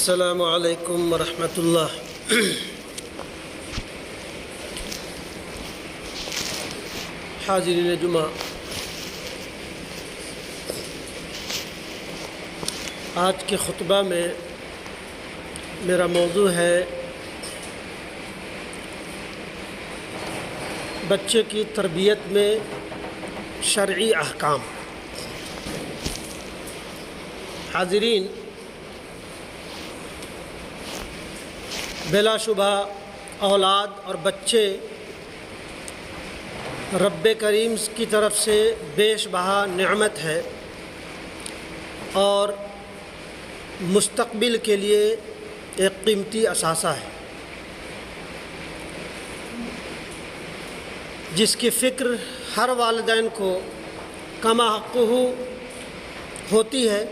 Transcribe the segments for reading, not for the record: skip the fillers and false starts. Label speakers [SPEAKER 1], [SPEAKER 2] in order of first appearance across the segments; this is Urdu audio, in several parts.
[SPEAKER 1] السلام علیکم ورحمۃ اللہ۔ حاضرین جمعہ، آج کے خطبہ میں میرا موضوع ہے بچے کی تربیت میں شرعی احکام۔ حاضرین، بلا شبہ اولاد اور بچے رب کریم کی طرف سے بیش بہا نعمت ہے اور مستقبل کے لیے ایک قیمتی اثاثہ ہے، جس کی فکر ہر والدین کو کما حقہ ہوتی ہے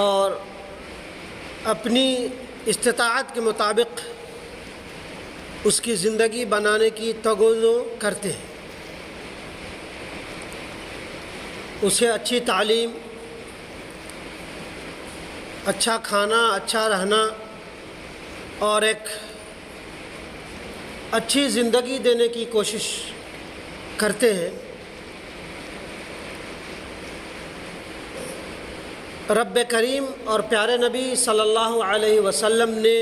[SPEAKER 1] اور اپنی استطاعت کے مطابق اس کی زندگی بنانے کی تگو کرتے ہیں۔ اسے اچھی تعلیم، اچھا کھانا، اچھا رہنا اور ایک اچھی زندگی دینے کی کوشش کرتے ہیں۔ رب کریم اور پیارے نبی صلی اللہ علیہ وسلم نے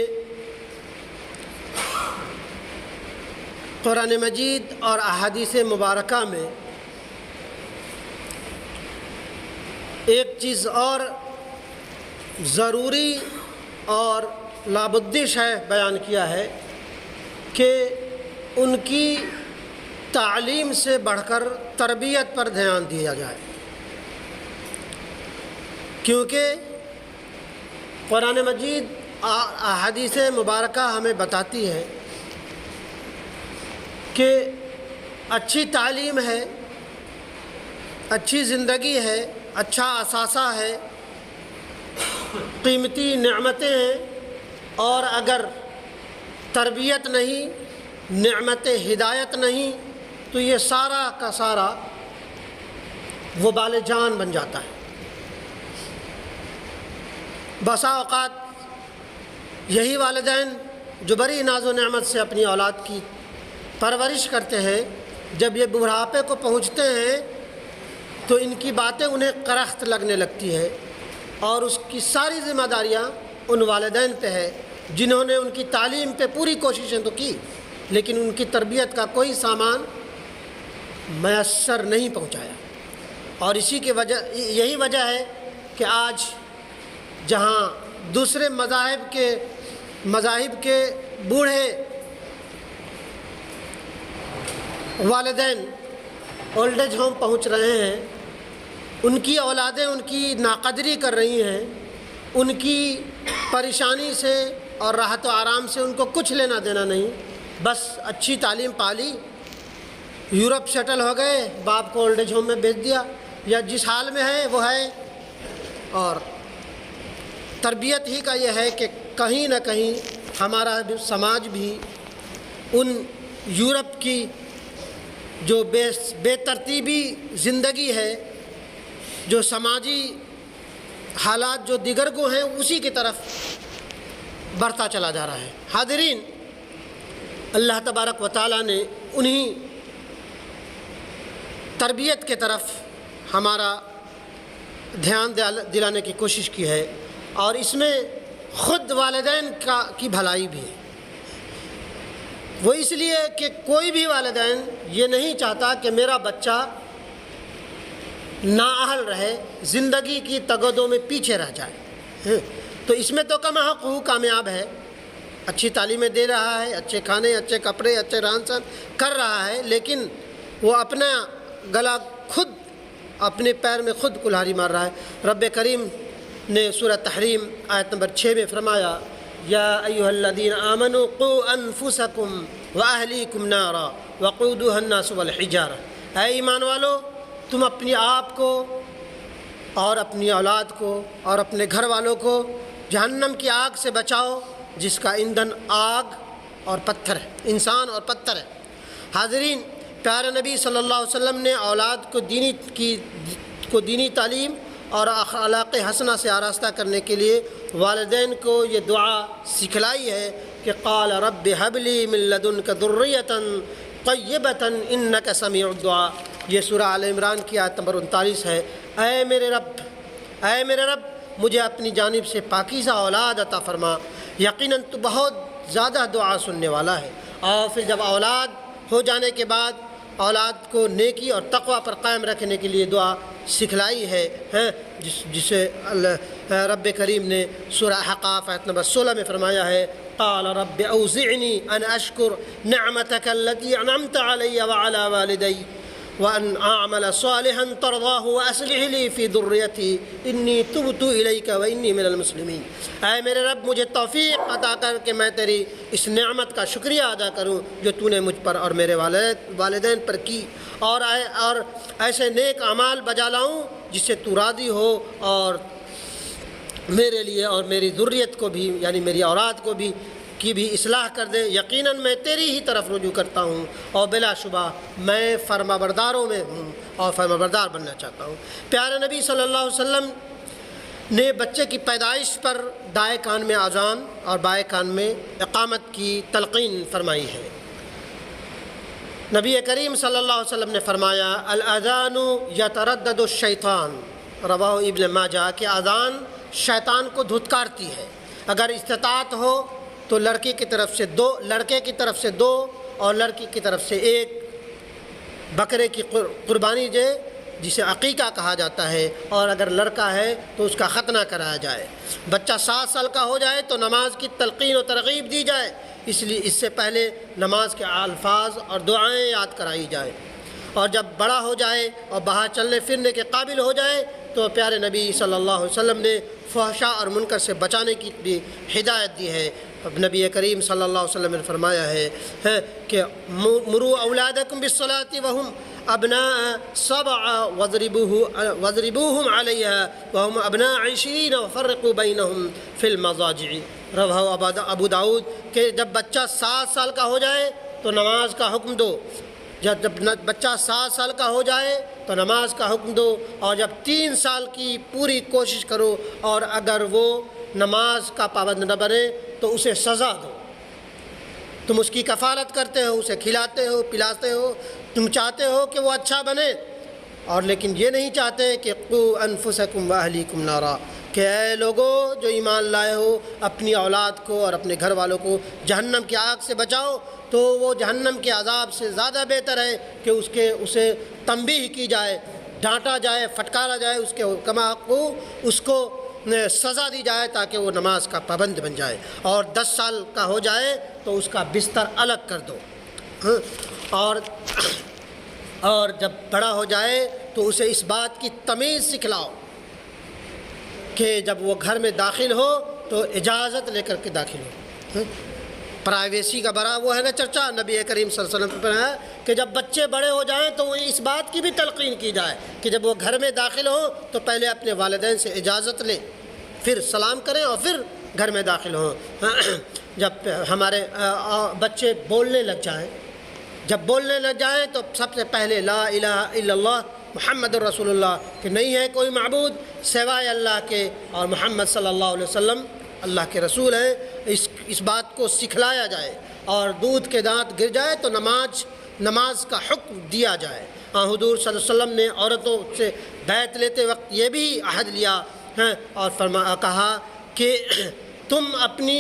[SPEAKER 1] قرآن مجید اور احادیث مبارکہ میں ایک چیز اور ضروری اور لابد شے بیان کیا ہے کہ ان کی تعلیم سے بڑھ کر تربیت پر دھیان دیا جائے، کیونکہ قرآن مجید احادیث مبارکہ ہمیں بتاتی ہے کہ اچھی تعلیم ہے، اچھی زندگی ہے، اچھا اثاثہ ہے، قیمتی نعمتیں ہیں، اور اگر تربیت نہیں، نعمت ہدایت نہیں تو یہ سارا کا سارا وبال جان بن جاتا ہے۔ بسا اوقات یہی والدین جو بڑی ناز و نعمت سے اپنی اولاد کی پرورش کرتے ہیں، جب یہ بڑھاپے کو پہنچتے ہیں تو ان کی باتیں انہیں کرخت لگنے لگتی ہے اور اس کی ساری ذمہ داریاں ان والدین پہ ہے جنہوں نے ان کی تعلیم پہ پوری کوششیں تو کی لیکن ان کی تربیت کا کوئی سامان میسر نہیں پہنچایا۔ اور اسی کی وجہ یہی وجہ ہے کہ آج جہاں دوسرے مذاہب کے بوڑھے والدین اولڈ ایج ہوم پہنچ رہے ہیں، ان کی اولادیں ان کی ناقدری کر رہی ہیں، ان کی پریشانی سے اور راحت و آرام سے ان کو کچھ لینا دینا نہیں، بس اچھی تعلیم پالی، یورپ سیٹل ہو گئے، باپ کو اولڈ ایج ہوم میں بھیج دیا یا جس حال میں ہے وہ ہے۔ اور تربیت ہی کا یہ ہے کہ کہیں نہ کہیں ہمارا سماج بھی ان یورپ کی جو بے ترتیبی زندگی ہے، جو سماجی حالات جو دیگرگوں ہیں، اسی کی طرف بڑھتا چلا جا رہا ہے۔ حاضرین، اللہ تبارک و تعالیٰ نے انہی تربیت کے طرف ہمارا دھیان دلانے کی کوشش کی ہے اور اس میں خود والدین کی بھلائی بھی ہے۔ وہ اس لیے کہ کوئی بھی والدین یہ نہیں چاہتا کہ میرا بچہ نااہل رہے، زندگی کی تگدوں میں پیچھے رہ جائے، تو اس میں تو کم حق کامیاب ہے، اچھی تعلیمیں دے رہا ہے، اچھے کھانے، اچھے کپڑے، اچھے رہن سہن کر رہا ہے، لیکن وہ اپنا گلا خود اپنے پیر میں خود کلہاڑی مار رہا ہے۔ رب کریم نے سورہ تحریم آیت نمبر 6 میں فرمایا، یا ایھا الذین آمنوا قوا انفسکم واہلیکم نارا وقودھا الناس والحجارہ، اے ایمان والو، تم اپنے آپ کو اور اپنی اولاد کو اور اپنے گھر والوں کو جہنم کی آگ سے بچاؤ جس کا ایندھن آگ اور پتھر ہے، انسان اور پتھر ہے۔ حاضرین، پیارے نبی صلی اللہ علیہ وسلم نے اولاد کو دینی تعلیم اور اخلاق حسنہ سے آراستہ کرنے کے لیے والدین کو یہ دعا سکھلائی ہے کہ قال رب هب لي من لدنك ذرية طيبة انك سميع الدعاء۔ یہ سورہ آل عمران کی آیت نمبر 39 ہے۔ اے میرے رب مجھے اپنی جانب سے پاکیزہ اولاد عطا فرما، یقیناً تو بہت زیادہ دعا سننے والا ہے۔ اور پھر جب اولاد ہو جانے کے بعد اولاد کو نیکی اور تقوی پر قائم رکھنے کے لیے دعا سکھلائی ہے، جسے رب کریم نے سورہ احقاف آیت نمبر 16 میں فرمایا ہے قال رب اوزعنی ان اشکر نعمتک التي انعمت علی وعلى والدی وان اعمل صالحا ترضاه واصلح لي في ذريتي انی تبت الیک وانی من المسلمین۔ اے میرے رب مجھے توفیق عطا کر کہ میں تیری اس نعمت کا شکریہ ادا کروں جو تو نے مجھ پر اور میرے والدین پر کی، اور ایسے نیک اعمال بجا لاؤں جس سے تو راضی ہو، اور میرے لیے اور میری ذریت کو بھی یعنی میری اولاد کو بھی کی بھی اصلاح کر دے۔ یقیناً میں تیری ہی طرف رجوع کرتا ہوں اور بلا شبہ میں فرمانبرداروں میں ہوں اور فرمانبردار بننا چاہتا ہوں۔ پیارے نبی صلی اللہ علیہ وسلم نے بچے کی پیدائش پر دائیں کان میں اذان اور بائیں کان میں اقامت کی تلقین فرمائی ہے۔ نبی کریم صلی اللہ علیہ وسلم نے فرمایا الاذان یتردد الشیطان، رواہ ابن ماجہ، کہ اذان شیطان کو دھتکارتی ہے۔ اگر استطاعت ہو تو لڑکے کی طرف سے دو اور لڑکی کی طرف سے ایک بکرے کی قربانی دے جسے عقیقہ کہا جاتا ہے، اور اگر لڑکا ہے تو اس کا ختنہ کرایا جائے۔ بچہ 7 سال کا ہو جائے تو نماز کی تلقین و ترغیب دی جائے، اس لیے اس سے پہلے نماز کے الفاظ اور دعائیں یاد کرائی جائے، اور جب بڑا ہو جائے اور باہر چلنے پھرنے کے قابل ہو جائے تو پیارے نبی صلی اللہ علیہ وسلم نے فحشاء اور منکر سے بچانے کی بھی ہدایت دی ہے۔ نبی کریم صلی اللہ علیہ وسلم نے فرمایا ہے کہ مروا اولادکم بالصلاۃ وهم ابناء 7 واضربوهم علیها وهم ابناء 20 وفرقوا بینهم فی المضاجع، رواه ابو داؤد، کہ جب بچہ 7 سال کا ہو جائے تو نماز کا حکم دو، جب بچہ 7 سال کا ہو جائے تو نماز کا حکم دو، اور جب 3 سال کی پوری کوشش کرو اور اگر وہ نماز کا پابند نہ بنے تو اسے سزا دو۔ تم اس کی کفالت کرتے ہو، اسے کھلاتے ہو پلاتے ہو، تم چاہتے ہو کہ وہ اچھا بنے، اور لیکن یہ نہیں چاہتے کہ قوا انفسکم واہلیکم نارا، کہ اے لوگوں جو ایمان لائے ہو اپنی اولاد کو اور اپنے گھر والوں کو جہنم کی آگ سے بچاؤ، تو وہ جہنم کے عذاب سے زیادہ بہتر ہے کہ اسے تنبیہ کی جائے، ڈانٹا جائے، پھٹکارا جائے، اس کے کما اس کو سزا دی جائے تاکہ وہ نماز کا پابند بن جائے، اور 10 سال کا ہو جائے تو اس کا بستر الگ کر دو، اور جب بڑا ہو جائے تو اسے اس بات کی تمیز سکھلاؤ کہ جب وہ گھر میں داخل ہو تو اجازت لے کر کے داخل ہو۔ پرائیویسی کا بڑا وہ ہے نا چرچا، نبی کریم صلی اللہ علیہ وسلم پر ہے کہ جب بچے بڑے ہو جائیں تو اس بات کی بھی تلقین کی جائے کہ جب وہ گھر میں داخل ہوں تو پہلے اپنے والدین سے اجازت لیں، پھر سلام کریں اور پھر گھر میں داخل ہوں۔ جب ہمارے بچے بولنے لگ جائیں تو سب سے پہلے لا الہ الا اللہ محمد الرسول اللہ، کہ نہیں ہے کوئی معبود سوائے اللہ کے، اور محمد صلی اللہ علیہ وسلم اللہ کے رسول ہیں، اس بات کو سکھلایا جائے، اور دودھ کے دانت گر جائے تو نماز کا حکم دیا جائے۔ حضور صلی اللہ علیہ وسلم نے عورتوں سے بیعت لیتے وقت یہ بھی عہد لیا ہے اور کہا کہ تم اپنی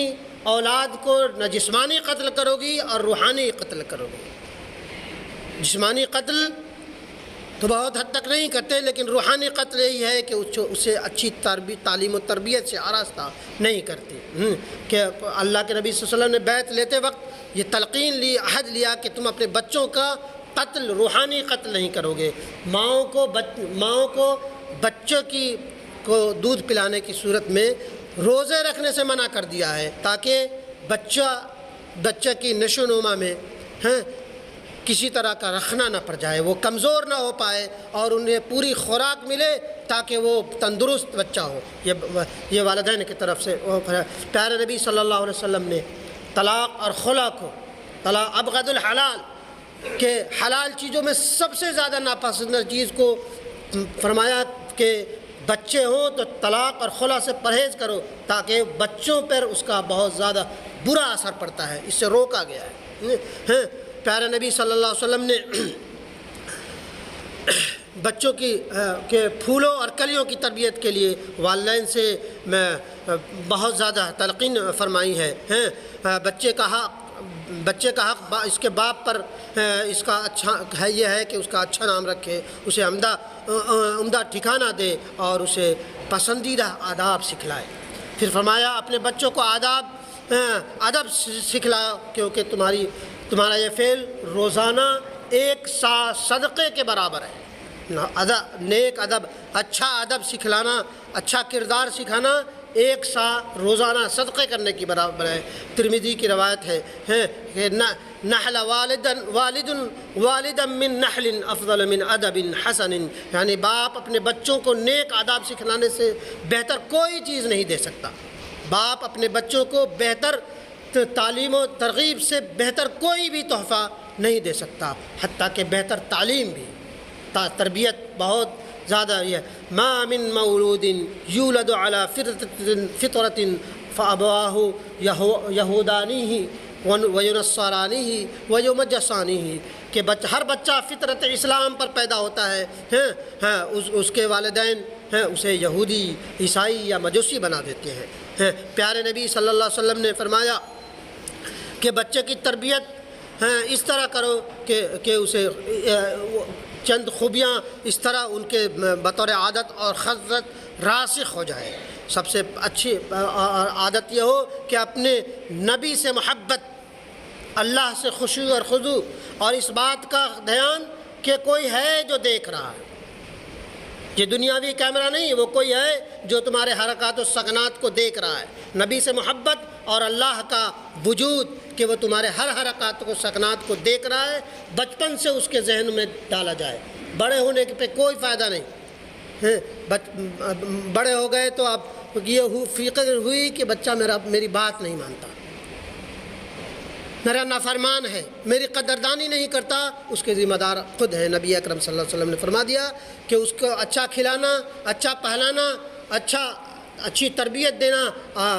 [SPEAKER 1] اولاد کو نہ جسمانی قتل کرو گی اور روحانی قتل کرو گی۔ جسمانی قتل تو بہت حد تک نہیں کرتے، لیکن روحانی قتل یہی ہے کہ اسے اچھی تعلیم و تربیت سے آراستہ نہیں کرتے، کہ اللہ کے نبی صلی اللہ علیہ وسلم نے بیعت لیتے وقت یہ تلقین لی، عہد لیا کہ تم اپنے بچوں کا قتل روحانی قتل نہیں کرو گے۔ ماؤں کو بچوں کو دودھ پلانے کی صورت میں روزے رکھنے سے منع کر دیا ہے تاکہ بچہ کی نشو و نما میں کسی طرح کا رکھنا نہ پڑ جائے، وہ کمزور نہ ہو پائے اور انہیں پوری خوراک ملے تاکہ وہ تندرست بچہ ہو۔ یہ والدین کی طرف سے پیارے نبی صلی اللہ علیہ وسلم نے طلاق اور خلا کو ابغض الحلال، کہ حلال چیزوں میں سب سے زیادہ ناپسندیدہ چیز کو فرمایا کہ بچے ہوں تو طلاق اور خلا سے پرہیز کرو، تاکہ بچوں پر اس کا بہت زیادہ برا اثر پڑتا ہے، اس سے روکا گیا ہے۔ پیارے نبی صلی اللہ علیہ وسلم نے بچوں کے پھولوں اور کلیوں کی تربیت کے لیے والدین سے بہت زیادہ تلقین فرمائی ہے۔ بچے کا حق اس کے باپ پر اس کا اچھا ہے، یہ ہے کہ اس کا اچھا نام رکھے، اسے عمدہ ٹھکانہ دے اور اسے پسندیدہ آداب سکھلائے۔ پھر فرمایا اپنے بچوں کو ادب سکھلاؤ، کیونکہ تمہارا یہ فعل روزانہ ایک سا صدقے کے برابر ہے۔ نیک ادب، اچھا ادب سکھلانا، اچھا کردار سکھانا ایک سا روزانہ صدقے کرنے کی برابر ہے۔ ترمذی کی روایت ہے کہ نحل والدا من نحل افضل من ادب حسن، یعنی باپ اپنے بچوں کو نیک آداب سکھلانے سے بہتر کوئی چیز نہیں دے سکتا۔ باپ اپنے بچوں کو بہتر تعلیم و ترغیب سے بہتر کوئی بھی تحفہ نہیں دے سکتا، حتیٰ کہ بہتر تعلیم بھی، تربیت بہت زیادہ ہے۔ ما من مولود یولد علی فطرۃ فابواہ یہودانیہ وینصرانیہ ویمجسانیہ، کہ ہر بچہ فطرت اسلام پر پیدا ہوتا ہے، اس کے والدین اسے یہودی، عیسائی یا مجوسی بنا دیتے ہیں۔ پیارے نبی صلی اللہ علیہ وسلم نے فرمایا کہ بچے کی تربیت اس طرح کرو کہ اسے چند خوبیاں اس طرح ان کے بطور عادت اور خصلت راسخ ہو جائے۔ سب سے اچھی عادت یہ ہو کہ اپنے نبی سے محبت، اللہ سے خشوع اور خضوع، اور اس بات کا دھیان کہ کوئی ہے جو دیکھ رہا ہے، یہ دنیاوی کیمرہ نہیں، وہ کوئی ہے جو تمہارے حرکات و سکنات کو دیکھ رہا ہے۔ نبی سے محبت اور اللہ کا وجود کہ وہ تمہارے ہر حرکات و سکنات کو دیکھ رہا ہے، بچپن سے اس کے ذہن میں ڈالا جائے۔ بڑے ہونے پہ کوئی فائدہ نہیں، بڑے ہو گئے تو اب یہ فکر ہوئی کہ بچہ میری بات نہیں مانتا، میرا نافرمان ہے، میری قدردانی نہیں کرتا، اس کے ذمہ دار خود ہے۔ نبی اکرم صلی اللہ علیہ وسلم نے فرما دیا کہ اس کو اچھا کھلانا، اچھا پہلانا، اچھی تربیت دینا،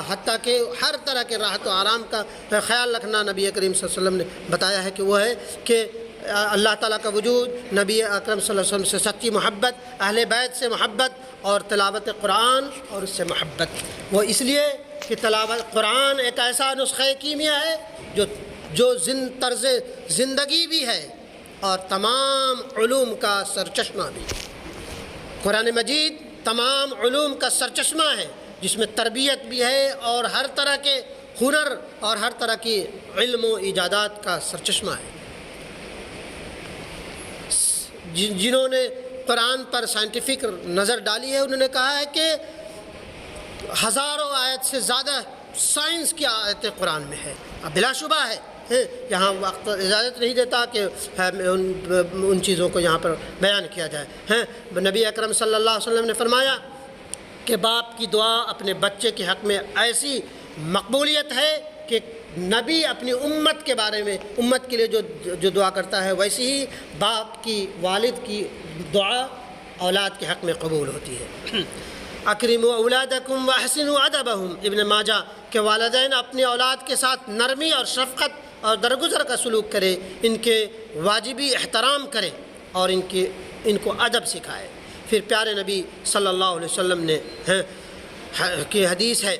[SPEAKER 1] حتیٰ کہ ہر طرح کے راحت و آرام کا خیال رکھنا، نبی کریم صلی اللہ علیہ وسلم نے بتایا ہے کہ وہ ہے کہ اللہ تعالیٰ کا وجود، نبی اکرم صلی اللہ علیہ وسلم سے سچی محبت، اہل بیت سے محبت، اور تلاوت قرآن اور اس سے محبت۔ وہ اس لیے کہ تلاوت قرآن ایک ایسا نسخہ کیمیا ہے جو طرز زندگی بھی ہے اور تمام علوم کا سرچشمہ بھی۔ قرآن مجید تمام علوم کا سرچشمہ ہے، جس میں تربیت بھی ہے اور ہر طرح کے ہنر اور ہر طرح کی علم و ایجادات کا سرچشمہ ہے۔ جنہوں نے قرآن پر سائنٹیفک نظر ڈالی ہے، انہوں نے کہا ہے کہ ہزاروں آیت سے زیادہ سائنس کی آیتیں قرآن میں ہے۔ اب بلا شبہ ہے، یہاں وقت اجازت نہیں دیتا کہ ان چیزوں کو یہاں پر بیان کیا جائے۔ نبی اکرم صلی اللہ علیہ وسلم نے فرمایا کہ باپ کی دعا اپنے بچے کے حق میں ایسی مقبولیت ہے کہ نبی اپنی امت کے بارے میں، امت کے لیے جو دعا کرتا ہے، ویسی ہی باپ کی، والد کی دعا اولاد کے حق میں قبول ہوتی ہے۔ اکرموا اولادکم واحسنوا ادبہم، ابن ماجہ کہ والدین اپنی اولاد کے ساتھ نرمی اور شفقت اور درگزر کا سلوک کرے، ان کے واجبی احترام کرے اور ان کو ادب سکھائے۔ پھر پیارے نبی صلی اللہ علیہ وسلم نے کی حدیث ہے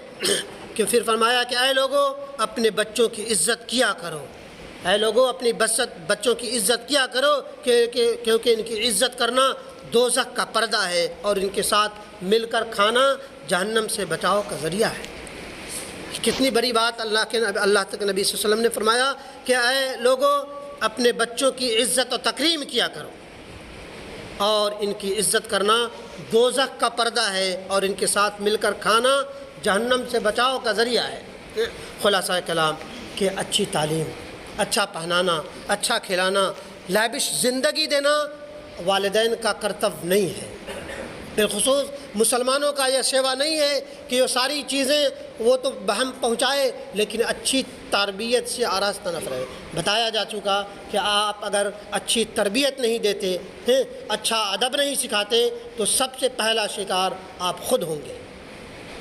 [SPEAKER 1] کہ پھر فرمایا کہ اے لوگو اپنے بچوں کی عزت کیا کرو، اے لوگو اپنی بچوں کی عزت کیا کرو، کیونکہ ان کی عزت کرنا دوزخ کا پردہ ہے اور ان کے ساتھ مل کر کھانا جہنم سے بچاؤ کا ذریعہ ہے۔ کتنی بڑی بات اللہ تک نبی صلی اللہ علیہ وسلم نے فرمایا کہ اے لوگو اپنے بچوں کی عزت و تکریم کیا کرو، اور ان کی عزت کرنا دوزخ کا پردہ ہے اور ان کے ساتھ مل کر کھانا جہنم سے بچاؤ کا ذریعہ ہے۔ خلاصہ کلام کہ اچھی تعلیم، اچھا پہنانا، اچھا کھلانا، لابش زندگی دینا والدین کا کرتویہ نہیں ہے، بالخصوص مسلمانوں کا یہ سیوا نہیں ہے کہ وہ ساری چیزیں وہ تو بہم پہنچائے لیکن اچھی تربیت سے آراستہ نہ رہے۔ بتایا جا چکا کہ آپ اگر اچھی تربیت نہیں دیتے ہیں، اچھا ادب نہیں سکھاتے تو سب سے پہلا شکار آپ خود ہوں گے۔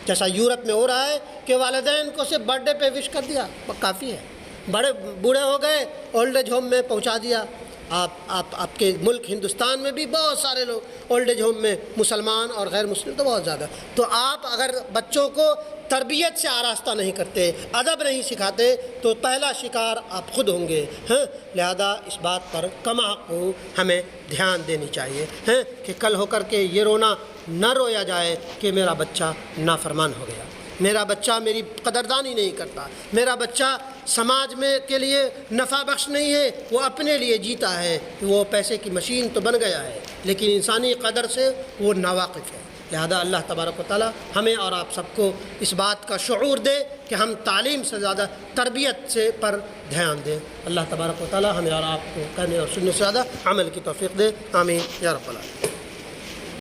[SPEAKER 1] جیسا یورپ میں ہو رہا ہے کہ والدین کو صرف برتھ ڈے پہ وش کر دیا کافی ہے، بڑے بوڑھے ہو گئے اولڈ ایج ہوم میں پہنچا دیا۔ آپ کے ملک ہندوستان میں بھی بہت سارے لوگ اولڈ ایج ہوم میں، مسلمان اور غیر مسلم تو بہت زیادہ۔ تو آپ اگر بچوں کو تربیت سے آراستہ نہیں کرتے، ادب نہیں سکھاتے تو پہلا شکار آپ خود ہوں گے۔ لہذا اس بات پر کم حق ہمیں دھیان دینی چاہیے کہ کل ہو کر کے یہ رونا نہ رویا جائے کہ میرا بچہ نافرمان ہو گیا، میرا بچہ میری قدردانی نہیں کرتا، میرا بچہ سماج میں کے لیے نفع بخش نہیں ہے، وہ اپنے لیے جیتا ہے، وہ پیسے کی مشین تو بن گیا ہے لیکن انسانی قدر سے وہ ناواقف ہے۔ لہذا اللہ تبارک و تعالی ہمیں اور آپ سب کو اس بات کا شعور دے کہ ہم تعلیم سے زیادہ تربیت سے پر دھیان دیں۔ اللہ تبارک و تعالی ہمیں اور آپ کو کہنے اور سننے سے زیادہ عمل کی توفیق دے، آمین یا رب العالمین۔